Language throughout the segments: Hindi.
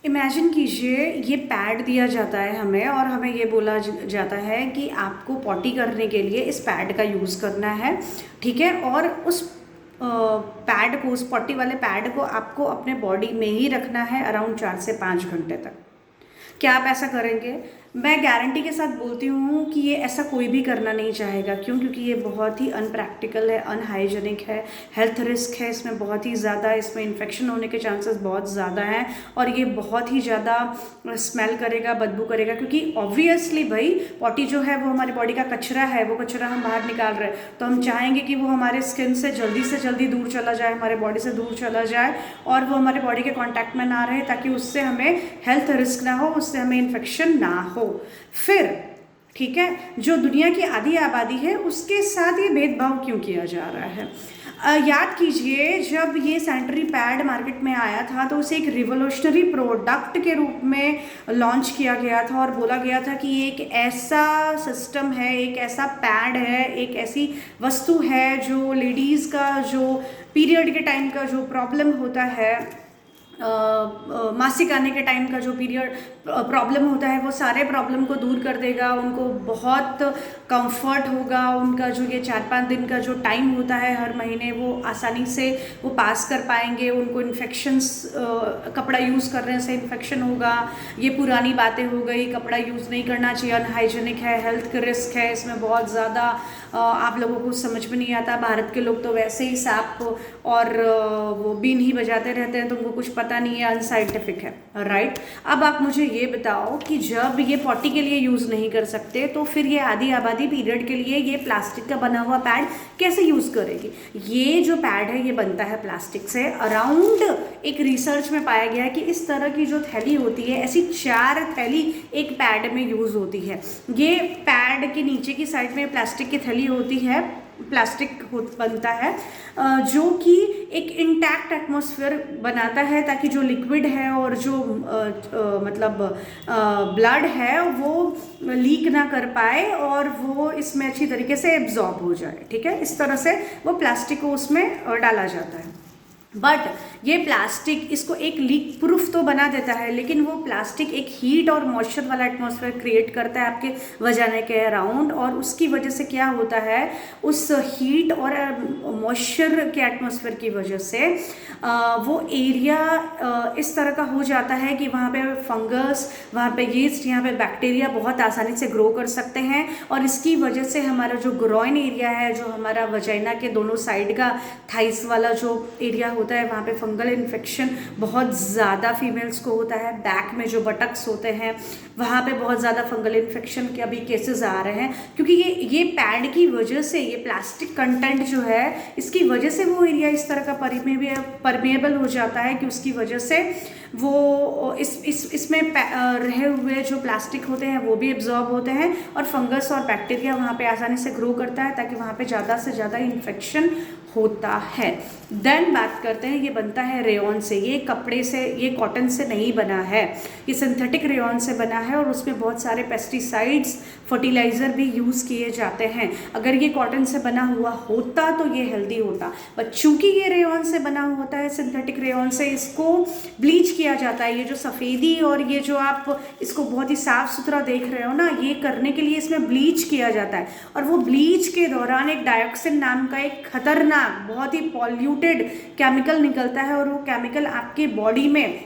इमेजिन कीजिए ये पैड दिया जाता है हमें और हमें ये बोला जाता है कि आपको पॉटी करने के लिए इस पैड का यूज़ करना है, ठीक है। और उस पैड को, उस पॉटी वाले पैड को आपको अपने बॉडी में ही रखना है अराउंड 4 से 5 घंटे तक। क्या आप ऐसा करेंगे? मैं गारंटी के साथ बोलती हूँ कि ये ऐसा कोई भी करना नहीं चाहेगा। क्यों? क्योंकि ये बहुत ही अनप्रैक्टिकल है, अनहाइजेनिक है, हेल्थ रिस्क है इसमें बहुत ही ज़्यादा, इसमें इन्फेक्शन होने के चांसेस बहुत ज़्यादा हैं और ये बहुत ही ज़्यादा स्मेल करेगा, बदबू करेगा। क्योंकि ऑब्वियसली भाई पॉटी जो है वो हमारी बॉडी का कचरा है, वो कचरा हम बाहर निकाल रहे हैं, तो हम चाहेंगे कि वो हमारे स्किन से जल्दी दूर चला जाए, हमारे बॉडी से दूर चला जाए और वो हमारे बॉडी के कॉन्टैक्ट में ना रहे, ताकि उससे हमें हेल्थ रिस्क ना हो, उससे हमें इन्फेक्शन ना हो। फिर ठीक है, जो दुनिया की आधी आबादी है उसके साथ ये भेदभाव क्यों किया जा रहा है? याद कीजिए, जब ये सैनिटरी पैड मार्केट में आया था तो उसे एक रिवोल्यूशनरी प्रोडक्ट के रूप में लॉन्च किया गया था और बोला गया था कि ये एक ऐसा सिस्टम है, एक ऐसा पैड है, एक ऐसी वस्तु है जो लेडीज़ का जो पीरियड के टाइम का जो प्रॉब्लम होता है, मासिक आने के टाइम का जो पीरियड प्रॉब्लम होता है, वो सारे प्रॉब्लम को दूर कर देगा, उनको बहुत कंफर्ट होगा, उनका जो ये 4-5 दिन का जो टाइम होता है हर महीने वो आसानी से वो पास कर पाएंगे। उनको इन्फेक्शंस, कपड़ा यूज़ करने से इन्फेक्शन होगा, ये पुरानी बातें हो गई, कपड़ा यूज़ नहीं करना चाहिए, अनहाइजेनिक है, हेल्थ का रिस्क है इसमें बहुत ज़्यादा। आप लोगों को समझ में नहीं आता, भारत के लोग तो वैसे ही सांप और वो बीन ही बजाते रहते हैं, तो उनको कुछ पता नहीं है, अनसाइंटिफिक है, राइट। अब आप मुझे ये बताओ कि जब ये पॉटी के लिए यूज़ नहीं कर सकते तो फिर ये आधी आबादी पीरियड के लिए ये प्लास्टिक का बना हुआ पैड कैसे यूज़ करेगी? ये जो पैड है ये बनता है प्लास्टिक से। अराउंड एक रिसर्च में पाया गया है कि इस तरह की जो थैली होती है, ऐसी 4 थैली एक पैड में यूज़ होती है। ये पैड के नीचे की साइड में प्लास्टिक की थैली होती है, प्लास्टिक बनता है जो कि एक इंटैक्ट एटमॉस्फेयर बनाता है, ताकि जो लिक्विड है और जो मतलब ब्लड है वो लीक ना कर पाए और वो इसमें अच्छी तरीके से एब्जॉर्ब हो जाए, ठीक है। इस तरह से वो प्लास्टिक को उसमें डाला जाता है। बट ये प्लास्टिक इसको एक लीक प्रूफ तो बना देता है, लेकिन वो प्लास्टिक एक हीट और मॉइस्चर वाला एटमॉस्फेयर क्रिएट करता है आपके वजाने के अराउंड, और उसकी वजह से क्या होता है, उस हीट और मॉइस्चर के एटमॉस्फेयर की वजह से वो एरिया इस तरह का हो जाता है कि वहाँ पे फंगस, वहाँ पे यीस्ट, यहाँ पे बैक्टीरिया बहुत आसानी से ग्रो कर सकते हैं। और इसकी वजह से हमारा जो ग्रॉइन एरिया है, जो हमारा वजाइना के दोनों साइड का थाइस वाला जो एरिया होता है, वहाँ पे फंगल इन्फेक्शन बहुत ज़्यादा फीमेल्स को होता है। बैक में जो बटक्स होते हैं वहाँ पे बहुत ज़्यादा फंगल इन्फेक्शन के अभी केसेस आ रहे हैं, क्योंकि ये पैड की वजह से, ये प्लास्टिक कंटेंट जो है इसकी वजह से वो एरिया इस तरह का परमेबल हो जाता है कि उसकी वजह से वो इसमें रहे हुए जो प्लास्टिक होते हैं वो भी एब्जॉर्ब होते हैं और फंगस और बैक्टीरिया वहाँ पे आसानी से ग्रो करता है, ताकि वहाँ पे ज़्यादा से ज़्यादा इन्फेक्शन होता है। देन बात करते हैं, ये बनता है रेयॉन से। ये कपड़े से, ये कॉटन से नहीं बना है, ये सिंथेटिक रेयॉन से बना है और उसमें बहुत सारे पेस्टिसाइड्स, फर्टिलाइज़र भी यूज़ किए जाते हैं। अगर ये कॉटन से बना हुआ होता तो ये हेल्दी होता, बट चूंकि ये रेयॉन से बना होता है, सिंथेटिक रेयॉन से, इसको ब्लीच किया जाता है। ये जो सफ़ेदी और ये जो आप इसको बहुत ही साफ़ सुथरा देख रहे हो ना, ये करने के लिए इसमें ब्लीच किया जाता है। और वो ब्लीच के दौरान एक डायोक्सिन नाम का एक खतरनाक, बहुत ही पॉल्यूटेड केमिकल निकलता है, और वो केमिकल आपके बॉडी में,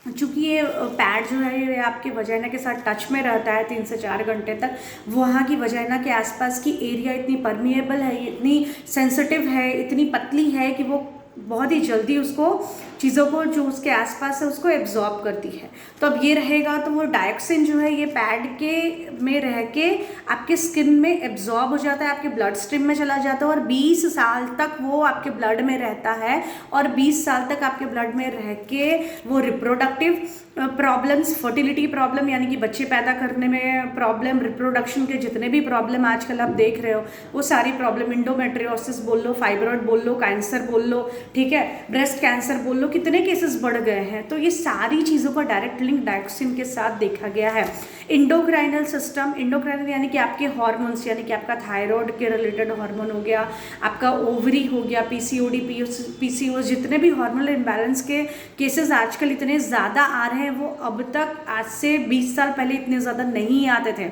चूँकि ये पैड जो है ये आपके वजाइना के साथ टच में रहता है 3 से 4 घंटे तक, वहाँ की वजाइना के आसपास की एरिया इतनी परमिएबल है, इतनी सेंसिटिव है, इतनी पतली है कि वो बहुत ही जल्दी उसको, चीज़ों को जो उसके आसपास है उसको एब्जॉर्ब करती है। तो अब ये रहेगा तो वो डायोक्सिन जो है ये पैड के में रह के आपके स्किन में एब्जॉर्ब हो जाता है, आपके ब्लड स्ट्रीम में चला जाता है और 20 साल तक वो आपके ब्लड में रहता है। और 20 साल तक आपके ब्लड में रह के वो रिप्रोडक्टिव प्रॉब्लम्स, फर्टिलिटी प्रॉब्लम यानी कि बच्चे पैदा करने में प्रॉब्लम, रिप्रोडक्शन के जितने भी प्रॉब्लम आजकल आप देख रहे हो वो सारी प्रॉब्लम, इंडोमेट्रियोसिस बोल लो, फाइब्रॉइड बोल लो, कैंसर बोल लो, ठीक है, ब्रेस्ट कैंसर बोल लो, कितने केसेस बढ़ गए हैं। तो ये सारी चीज़ों का डायरेक्ट लिंक डायोक्सिन के साथ देखा गया है। इंडोक्राइनल सिस्टम, इंडोक्राइनल यानी कि आपके हार्मोन्स, यानी कि आपका थायराइड के रिलेटेड हार्मोन हो गया, आपका ओवरी हो गया, पीसीओडी, पीसीओएस, जितने भी हार्मोनल इम्बैलेंस के केसेस आजकल इतने ज़्यादा आ रहे हैं, वो अब तक आज से 20 साल पहले इतने ज़्यादा नहीं आते थे,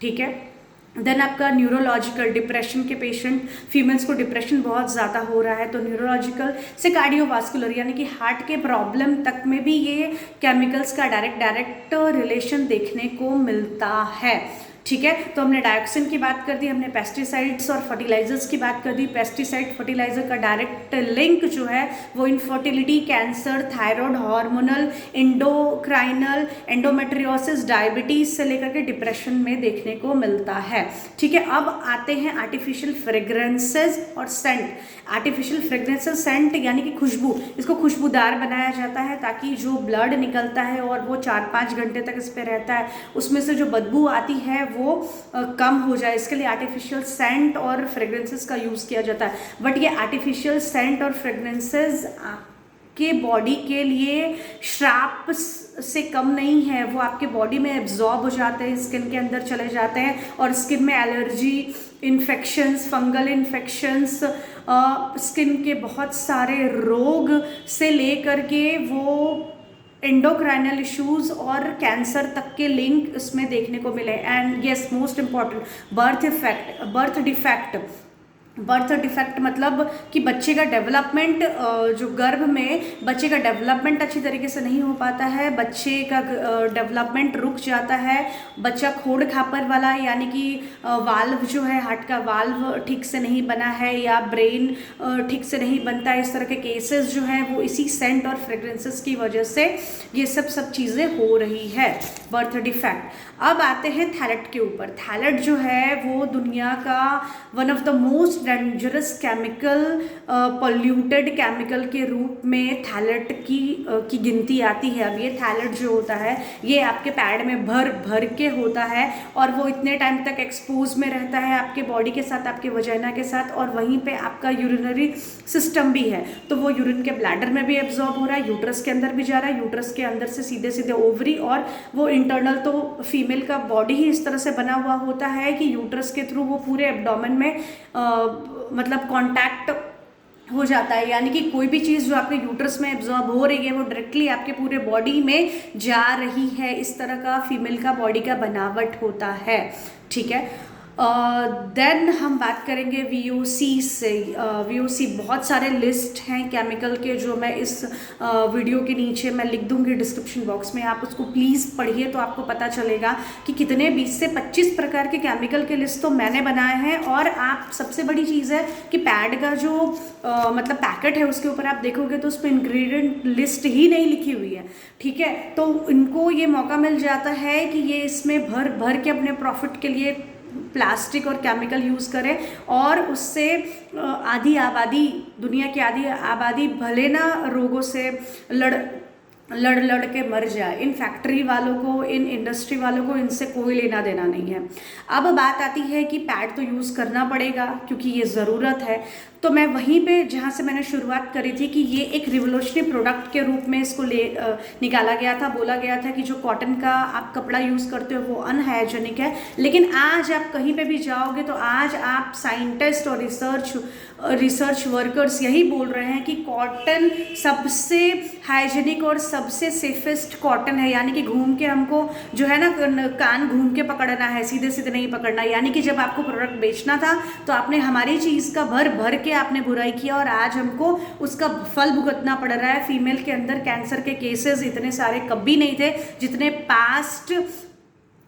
ठीक है। देन आपका न्यूरोलॉजिकल, डिप्रेशन के पेशेंट, फीमेल्स को डिप्रेशन बहुत ज़्यादा हो रहा है, तो न्यूरोलॉजिकल से कार्डियोवास्कुलर यानी कि हार्ट के प्रॉब्लम तक में भी ये केमिकल्स का डायरेक्ट रिलेशन देखने को मिलता है, ठीक है। तो हमने डायोक्सिन की बात कर दी, हमने पेस्टिसाइड्स और फर्टिलाइजर्स की बात कर दी। पेस्टिसाइड फर्टिलाइजर का डायरेक्ट लिंक जो है वो infertility, cancer, thyroid, hormonal, endocrinal, endometriosis, diabetes से लेकर के डिप्रेशन में देखने को मिलता है, ठीक है। अब आते हैं आर्टिफिशियल फ्रेग्रेंसेज और सेंट। आर्टिफिशियल फ्रेग्रेंसेज, सेंट यानी कि खुशबू, इसको खुशबूदार बनाया जाता है ताकि जो ब्लड निकलता है और वो 4-5 घंटे तक इस पर रहता है, उसमें से जो बदबू आती है वो कम हो जाए, इसके लिए आर्टिफिशियल सेंट और फ्रेग्रेंसेस का यूज़ किया जाता है। बट ये आर्टिफिशियल सेंट और फ्रेग्रेंसेस के बॉडी के लिए श्राप से कम नहीं है, वो आपके बॉडी में एब्जॉर्ब हो जाते हैं, स्किन के अंदर चले जाते हैं और स्किन में allergy, infections, fungal infections, skin के बहुत सारे रोग से लेकर के वो एंडोक्राइनल इश्यूज और कैंसर तक के लिंक इसमें देखने को मिले। And yes, most important, birth defect मतलब कि बच्चे का डेवलपमेंट, जो गर्भ में बच्चे का डेवलपमेंट अच्छी तरीके से नहीं हो पाता है, बच्चे का डेवलपमेंट रुक जाता है, बच्चा खोड़ खापर वाला यानी कि वाल्व जो है, हार्ट का वाल्व ठीक से नहीं बना है या ब्रेन ठीक से नहीं बनता है, इस तरह के केसेस जो हैं वो इसी सेंट और फ्रेग्रेंसेस की वजह से ये सब चीज़ें हो रही है, बर्थ डिफेक्ट। अब आते हैं थैलेट के ऊपर। थैलेट जो है वो दुनिया का one of the most dangerous chemical, polluted chemical के रूप में थैलेट की गिनती आती है। अब ये थैलेट जो होता है ये आपके पैड में भर के होता है और वो इतने टाइम तक एक्सपोज में रहता है आपके बॉडी के साथ, आपके वजाइना के साथ, और वहीं पे आपका यूरिनरी सिस्टम भी है, तो वो यूरिन के ब्लैडर में भी एब्जॉर्ब हो रहा है, यूट्रस के अंदर भी जा रहा है, यूट्रस के अंदर से सीधे सीधे ओवरी, और वो इंटरनल, तो फीमेल का बॉडी ही इस तरह से बना हुआ होता है कि यूट्रस के थ्रू वो पूरे एब्डोमेन में मतलब कांटेक्ट हो जाता है, यानी कि कोई भी चीज़ जो आपके यूट्रस में एब्जॉर्ब हो रही है वो डायरेक्टली आपके पूरे बॉडी में जा रही है। इस तरह का फीमेल का बॉडी का बनावट होता है, ठीक है। देन हम बात करेंगे VOC से। VOC बहुत सारे लिस्ट हैं केमिकल के जो मैं इस वीडियो के नीचे मैं लिख दूंगी डिस्क्रिप्शन बॉक्स में, आप उसको प्लीज़ पढ़िए तो आपको पता चलेगा कि कितने 20 से 25 प्रकार के केमिकल के लिस्ट तो मैंने बनाए हैं। और आप, सबसे बड़ी चीज़ है कि पैड का जो मतलब पैकेट है उसके ऊपर आप देखोगे तो उस पर इंग्रेडिएंट लिस्ट ही नहीं लिखी हुई है, ठीक है। तो इनको ये मौका मिल जाता है कि ये इसमें भर के अपने प्रॉफिट के लिए प्लास्टिक और केमिकल यूज़ करें और उससे आधी आबादी, दुनिया की आधी आबादी भले ना रोगों से लड़ के मर जाए। इन फैक्ट्री वालों को, इन इंडस्ट्री वालों को इनसे कोई लेना देना नहीं है। अब बात आती है कि पैड तो यूज़ करना पड़ेगा क्योंकि ये ज़रूरत है, तो मैं वहीं पे जहाँ से मैंने शुरुआत करी थी कि ये एक रिवोल्यूशनरी प्रोडक्ट के रूप में इसको निकाला गया था। बोला गया था कि जो कॉटन का आप कपड़ा यूज़ करते हो वो अनहाइजेनिक है, लेकिन आज आप कहीं पे भी जाओगे तो आज आप साइंटिस्ट और रिसर्च वर्कर्स यही बोल रहे हैं कि कॉटन सबसे हाइजेनिक और सबसे सेफेस्ट कॉटन है। यानी कि घूम के हमको जो है ना कान घूम के पकड़ना है, सीधे सीधे नहीं पकड़ना। यानी कि जब आपको प्रोडक्ट बेचना था तो आपने हमारी चीज़ का भर के आपने बुराई किया और आज हमको उसका फल भुगतना पड़ रहा है। फीमेल के अंदर कैंसर के केसेस इतने सारे कभी नहीं थे जितने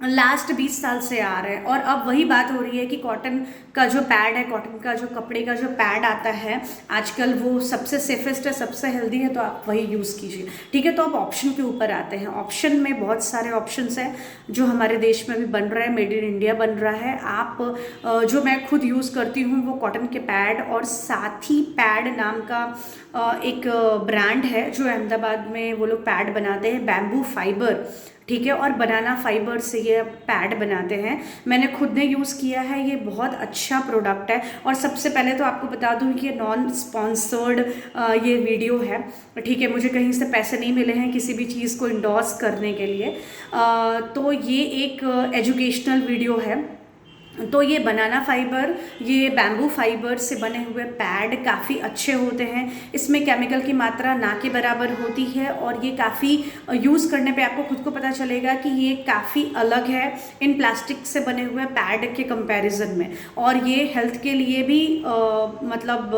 लास्ट 20 साल से आ रहे हैं। और अब वही बात हो रही है कि कॉटन का जो पैड है, कॉटन का जो कपड़े का जो पैड आता है आजकल वो सबसे सेफेस्ट है, सबसे हेल्दी है, तो आप वही यूज़ कीजिए, ठीक है। तो अब ऑप्शन के ऊपर आते हैं। ऑप्शन में बहुत सारे ऑप्शंस हैं जो हमारे देश में भी बन रहा है, मेड इन इंडिया बन रहा है। आप जो मैं खुद यूज़ करती हूँ वो कॉटन के पैड और साथी पैड नाम का एक ब्रांड है जो अहमदाबाद में वो लोग पैड बनाते हैं, बैम्बू फाइबर, ठीक है। और बनाना फाइबर से ये पैड बनाते हैं, मैंने खुद ने यूज़ किया है, ये बहुत अच्छा प्रोडक्ट है। और सबसे पहले तो आपको बता दूं कि ये नॉन स्पॉन्सर्ड ये वीडियो है, ठीक है। मुझे कहीं से पैसे नहीं मिले हैं किसी भी चीज़ को इंडोर्स करने के लिए। तो ये एक एजुकेशनल वीडियो है। तो ये बनाना फाइबर, ये बैम्बू फाइबर से बने हुए पैड काफ़ी अच्छे होते हैं। इसमें केमिकल की मात्रा ना के बराबर होती है और ये काफ़ी यूज़ करने पे आपको खुद को पता चलेगा कि ये काफ़ी अलग है इन प्लास्टिक से बने हुए पैड के कंपैरिजन में। और ये हेल्थ के लिए भी मतलब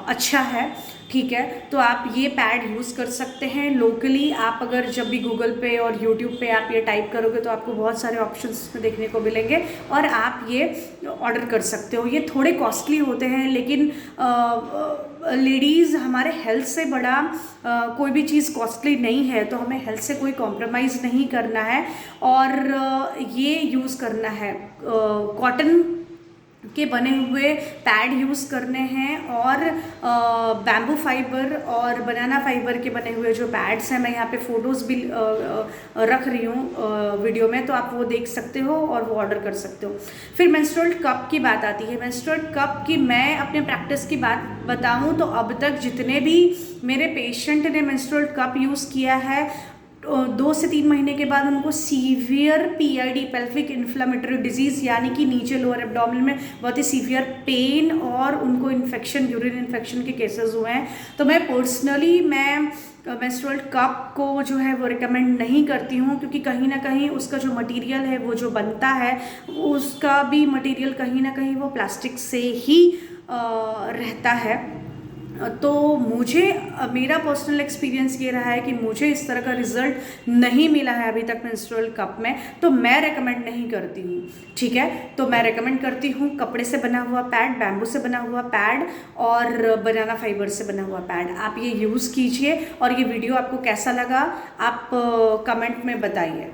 अच्छा है, ठीक है। तो आप ये पैड यूज़ कर सकते हैं लोकली। आप अगर जब भी गूगल पे और यूट्यूब पे आप ये टाइप करोगे तो आपको बहुत सारे ऑप्शंस देखने को मिलेंगे और आप ये ऑर्डर कर सकते हो। ये थोड़े कॉस्टली होते हैं, लेकिन लेडीज़ हमारे हेल्थ से बड़ा कोई भी चीज़ कॉस्टली नहीं है, तो हमें हेल्थ से कोई कॉम्प्रोमाइज़ नहीं करना है और ये यूज़ करना है। कॉटन के बने हुए पैड यूज़ करने हैं और बैम्बू फाइबर और बनाना फाइबर के बने हुए जो पैड्स हैं, मैं यहाँ पे फ़ोटोज़ भी रख रही हूँ वीडियो में, तो आप वो देख सकते हो और वो ऑर्डर कर सकते हो। फिर मेंस्ट्रुअल कप की बात आती है। मेंस्ट्रुअल कप की मैं अपने प्रैक्टिस की बात बताऊँ तो अब तक जितने भी मेरे पेशेंट ने मेंस्ट्रुअल कप यूज़ किया है, 2 से 3 महीने के बाद उनको severe PID, pelvic inflammatory disease, यानी कि नीचे लोअर एब्डोमेन में बहुत ही सीवियर पेन और उनको इन्फेक्शन, यूरिन इन्फेक्शन के केसेस हुए हैं। तो मैं पर्सनली मेंस्ट्रुअल कप को जो है वो रिकमेंड नहीं करती हूँ, क्योंकि कहीं ना कहीं उसका जो मटेरियल है, वो जो बनता है उसका भी मटेरियल कहीं ना कहीं वो प्लास्टिक से ही रहता है। तो मुझे मेरा पर्सनल एक्सपीरियंस ये रहा है कि मुझे इस तरह का रिजल्ट नहीं मिला है अभी तक मेंस्ट्रुअल कप में, तो मैं रेकमेंड नहीं करती हूँ, ठीक है। तो मैं रेकमेंड करती हूँ कपड़े से बना हुआ पैड, बैम्बू से बना हुआ पैड और बनाना फाइबर से बना हुआ पैड। आप ये यूज़ कीजिए और ये वीडियो आपको कैसा लगा आप कमेंट में बताइए।